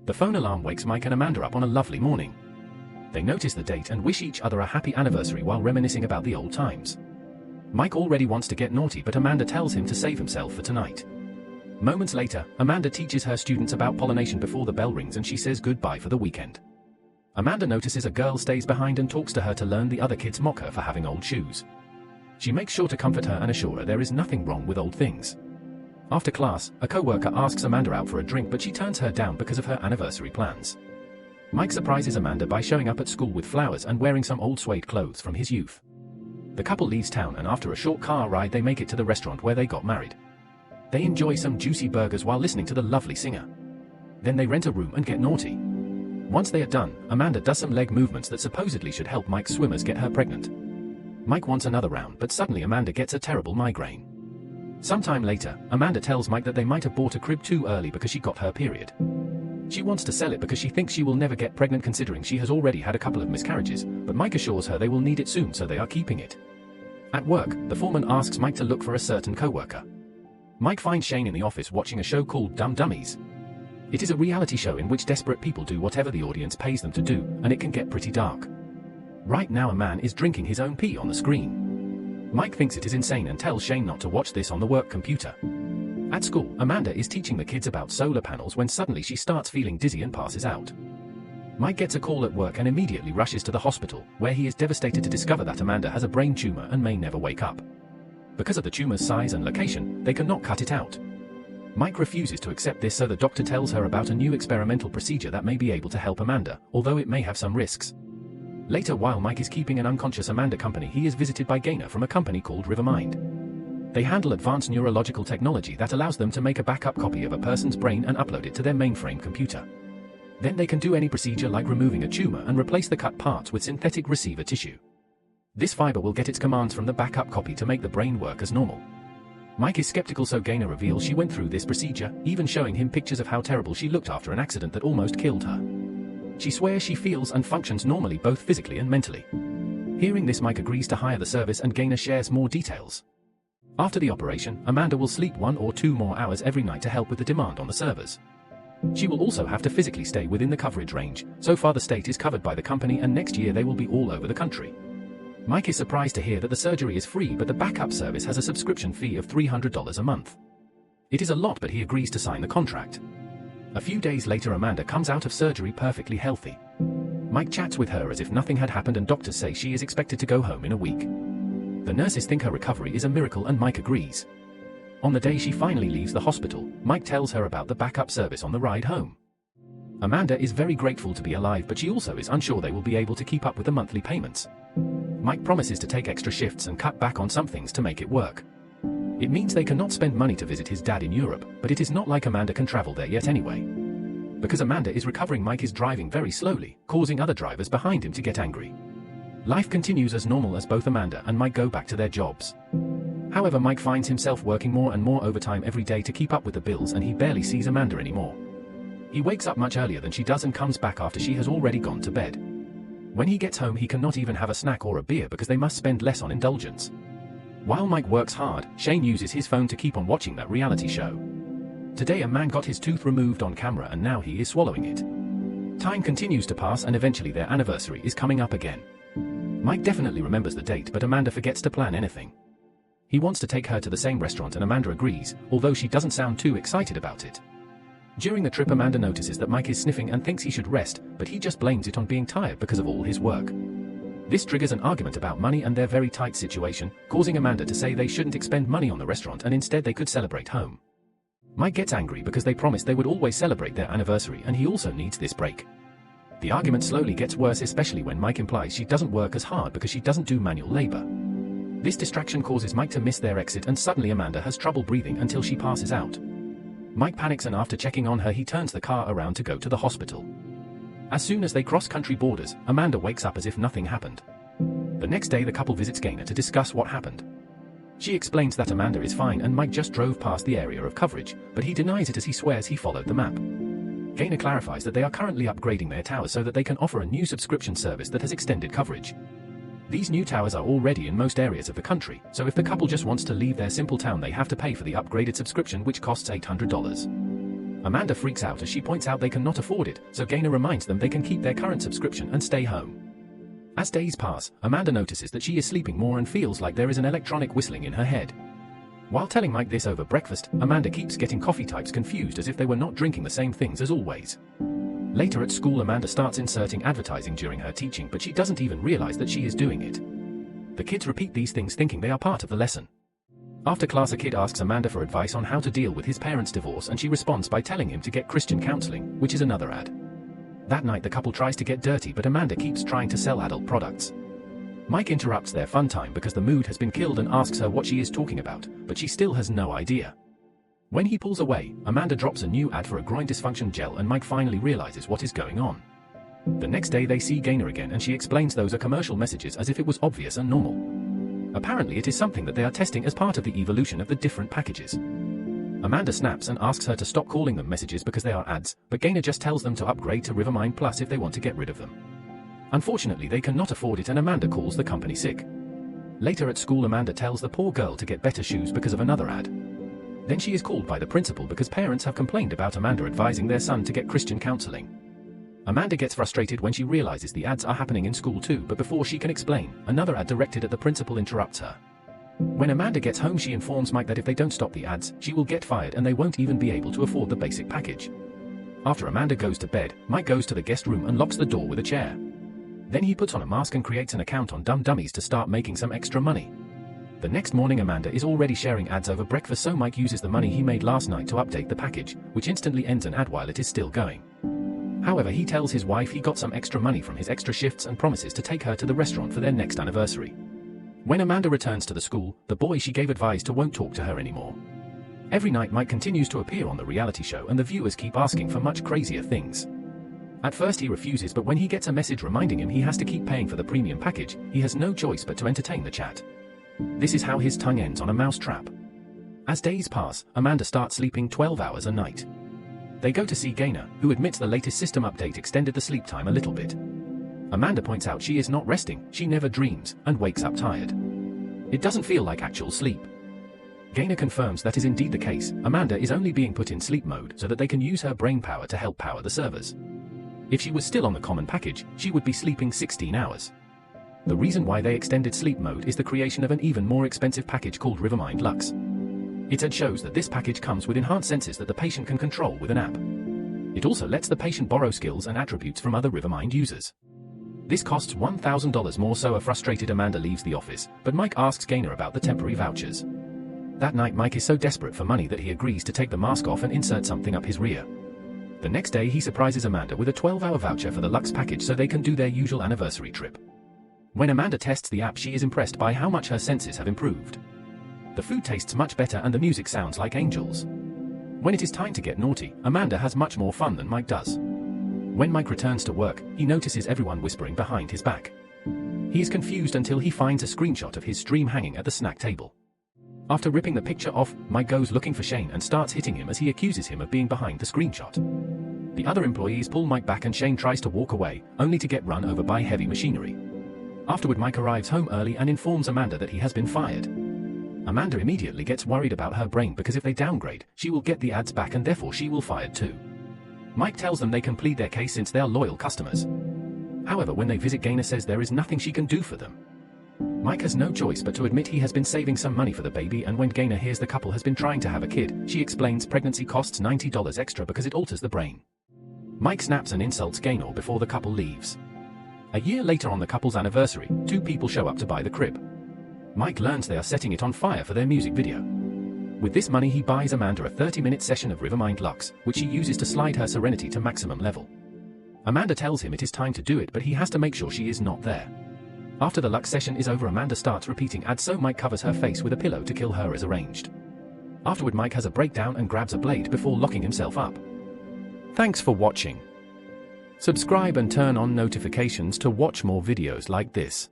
The phone alarm wakes Mike and Amanda up on a lovely morning. They notice the date and wish each other a happy anniversary while reminiscing about the old times. Mike already wants to get naughty, but Amanda tells him to save himself for tonight. Moments later, Amanda teaches her students about pollination before the bell rings and she says goodbye for the weekend. Amanda notices a girl stays behind and talks to her to learn the other kids mock her for having old shoes. She makes sure to comfort her and assure her there is nothing wrong with old things. After class, a co-worker asks Amanda out for a drink, but she turns her down because of her anniversary plans. Mike surprises Amanda by showing up at school with flowers and wearing some old suede clothes from his youth. The couple leaves town and after a short car ride they make it to the restaurant where they got married. They enjoy some juicy burgers while listening to the lovely singer. Then they rent a room and get naughty. Once they are done, Amanda does some leg movements that supposedly should help Mike's swimmers get her pregnant. Mike wants another round, but suddenly Amanda gets a terrible migraine. Sometime later, Amanda tells Mike that they might have bought a crib too early because she got her period. She wants to sell it because she thinks she will never get pregnant considering she has already had a couple of miscarriages, but Mike assures her they will need it soon, so they are keeping it. At work, the foreman asks Mike to look for a certain co-worker. Mike finds Shane in the office watching a show called Dumb Dummies. It is a reality show in which desperate people do whatever the audience pays them to do, and it can get pretty dark. Right now a man is drinking his own pee on the screen. Mike thinks it is insane and tells Shane not to watch this on the work computer. At school, Amanda is teaching the kids about solar panels when suddenly she starts feeling dizzy and passes out. Mike gets a call at work and immediately rushes to the hospital, where he is devastated to discover that Amanda has a brain tumor and may never wake up. Because of the tumor's size and location, they cannot cut it out. Mike refuses to accept this, so the doctor tells her about a new experimental procedure that may be able to help Amanda, although it may have some risks. Later, while Mike is keeping an unconscious Amanda company, he is visited by Gaynor from a company called Rivermind. They handle advanced neurological technology that allows them to make a backup copy of a person's brain and upload it to their mainframe computer. Then they can do any procedure like removing a tumor and replace the cut parts with synthetic receiver tissue. This fiber will get its commands from the backup copy to make the brain work as normal. Mike is skeptical, so Gaynor reveals she went through this procedure, even showing him pictures of how terrible she looked after an accident that almost killed her. She swears she feels and functions normally both physically and mentally. Hearing this, Mike agrees to hire the service and Gaynor shares more details. After the operation, Amanda will sleep 1 or 2 more hours every night to help with the demand on the servers. She will also have to physically stay within the coverage range. So far the state is covered by the company and next year they will be all over the country. Mike is surprised to hear that the surgery is free, but the backup service has a subscription fee of $300 a month. It is a lot, but he agrees to sign the contract. A few days later, Amanda comes out of surgery perfectly healthy. Mike chats with her as if nothing had happened and doctors say she is expected to go home in a week. The nurses think her recovery is a miracle and Mike agrees. On the day she finally leaves the hospital, Mike tells her about the backup service on the ride home. Amanda is very grateful to be alive, but she also is unsure they will be able to keep up with the monthly payments. Mike promises to take extra shifts and cut back on some things to make it work. It means they cannot spend money to visit his dad in Europe, but it is not like Amanda can travel there yet anyway. Because Amanda is recovering, Mike is driving very slowly, causing other drivers behind him to get angry. Life continues as normal as both Amanda and Mike go back to their jobs. However, Mike finds himself working more and more overtime every day to keep up with the bills, and he barely sees Amanda anymore. He wakes up much earlier than she does and comes back after she has already gone to bed. When he gets home, he cannot even have a snack or a beer because they must spend less on indulgence. While Mike works hard, Shane uses his phone to keep on watching that reality show. Today a man got his tooth removed on camera and now he is swallowing it. Time continues to pass and eventually their anniversary is coming up again. Mike definitely remembers the date, but Amanda forgets to plan anything. He wants to take her to the same restaurant and Amanda agrees, although she doesn't sound too excited about it. During the trip, Amanda notices that Mike is sniffing and thinks he should rest, but he just blames it on being tired because of all his work. This triggers an argument about money and their very tight situation, causing Amanda to say they shouldn't expend money on the restaurant and instead they could celebrate home. Mike gets angry because they promised they would always celebrate their anniversary and he also needs this break. The argument slowly gets worse, especially when Mike implies she doesn't work as hard because she doesn't do manual labor. This distraction causes Mike to miss their exit and suddenly Amanda has trouble breathing until she passes out. Mike panics and after checking on her he turns the car around to go to the hospital. As soon as they cross country borders, Amanda wakes up as if nothing happened. The next day the couple visits Gaynor to discuss what happened. She explains that Amanda is fine and Mike just drove past the area of coverage, but he denies it as he swears he followed the map. Gaynor clarifies that they are currently upgrading their towers so that they can offer a new subscription service that has extended coverage. These new towers are already in most areas of the country, so if the couple just wants to leave their simple town they have to pay for the upgraded subscription, which costs $800. Amanda freaks out as she points out they cannot afford it, so Gaynor reminds them they can keep their current subscription and stay home. As days pass, Amanda notices that she is sleeping more and feels like there is an electronic whistling in her head. While telling Mike this over breakfast, Amanda keeps getting coffee types confused as if they were not drinking the same things as always. Later at school, Amanda starts inserting advertising during her teaching, but she doesn't even realize that she is doing it. The kids repeat these things thinking they are part of the lesson. After class, a kid asks Amanda for advice on how to deal with his parents' divorce, and she responds by telling him to get Christian counseling, which is another ad. That night the couple tries to get dirty, but Amanda keeps trying to sell adult products. Mike interrupts their fun time because the mood has been killed and asks her what she is talking about, but she still has no idea. When he pulls away, Amanda drops a new ad for a groin dysfunction gel and Mike finally realizes what is going on. The next day they see Gaynor again and she explains those are commercial messages as if it was obvious and normal. Apparently it is something that they are testing as part of the evolution of the different packages. Amanda snaps and asks her to stop calling them messages because they are ads, but Gaynor just tells them to upgrade to Rivermind Plus if they want to get rid of them. Unfortunately, they cannot afford it and Amanda calls the company sick. Later at school, Amanda tells the poor girl to get better shoes because of another ad. Then she is called by the principal because parents have complained about Amanda advising their son to get Christian counseling. Amanda gets frustrated when she realizes the ads are happening in school too, but before she can explain, another ad directed at the principal interrupts her. When Amanda gets home, she informs Mike that if they don't stop the ads, she will get fired and they won't even be able to afford the basic package. After Amanda goes to bed, Mike goes to the guest room and locks the door with a chair. Then he puts on a mask and creates an account on Dumb Dummies to start making some extra money. The next morning, Amanda is already sharing ads over breakfast, so Mike uses the money he made last night to update the package, which instantly ends an ad while it is still going. However, he tells his wife he got some extra money from his extra shifts and promises to take her to the restaurant for their next anniversary. When Amanda returns to the school, the boy she gave advice to won't talk to her anymore. Every night Mike continues to appear on the reality show and the viewers keep asking for much crazier things. At first he refuses, but when he gets a message reminding him he has to keep paying for the premium package, he has no choice but to entertain the chat. This is how his tongue ends on a mouse trap. As days pass, Amanda starts sleeping 12 hours a night. They go to see Gaynor, who admits the latest system update extended the sleep time a little bit. Amanda points out she is not resting, she never dreams, and wakes up tired. It doesn't feel like actual sleep. Gaynor confirms that is indeed the case. Amanda is only being put in sleep mode so that they can use her brain power to help power the servers. If she was still on the common package, she would be sleeping 16 hours. The reason why they extended sleep mode is the creation of an even more expensive package called Rivermind Lux. It ad shows that this package comes with enhanced senses that the patient can control with an app. It also lets the patient borrow skills and attributes from other Rivermind users. This costs $1,000 more, so a frustrated Amanda leaves the office, but Mike asks Gaynor about the temporary vouchers. That night Mike is so desperate for money that he agrees to take the mask off and insert something up his rear. The next day he surprises Amanda with a 12-hour voucher for the Lux package so they can do their usual anniversary trip. When Amanda tests the app, she is impressed by how much her senses have improved. The food tastes much better and the music sounds like angels. When it is time to get naughty, Amanda has much more fun than Mike does. When Mike returns to work, he notices everyone whispering behind his back. He is confused until he finds a screenshot of his stream hanging at the snack table. After ripping the picture off, Mike goes looking for Shane and starts hitting him as he accuses him of being behind the screenshot. The other employees pull Mike back and Shane tries to walk away, only to get run over by heavy machinery. Afterward, Mike arrives home early and informs Amanda that he has been fired. Amanda immediately gets worried about her brain because if they downgrade, she will get the ads back and therefore she will fired too. Mike tells them they can plead their case since they are loyal customers. However, when they visit, Gaynor says there is nothing she can do for them. Mike has no choice but to admit he has been saving some money for the baby, and when Gaynor hears the couple has been trying to have a kid, she explains pregnancy costs $90 extra because it alters the brain. Mike snaps and insults Gaynor before the couple leaves. A year later, on the couple's anniversary, two people show up to buy the crib. Mike learns they are setting it on fire for their music video. With this money he buys Amanda a 30-minute session of Rivermind Lux, which she uses to slide her serenity to maximum level. Amanda tells him it is time to do it, but he has to make sure she is not there. After the Lux session is over, Amanda starts repeating ads, so Mike covers her face with a pillow to kill her as arranged. Afterward, Mike has a breakdown and grabs a blade before locking himself up. Thanks for watching. Subscribe and turn on notifications to watch more videos like this.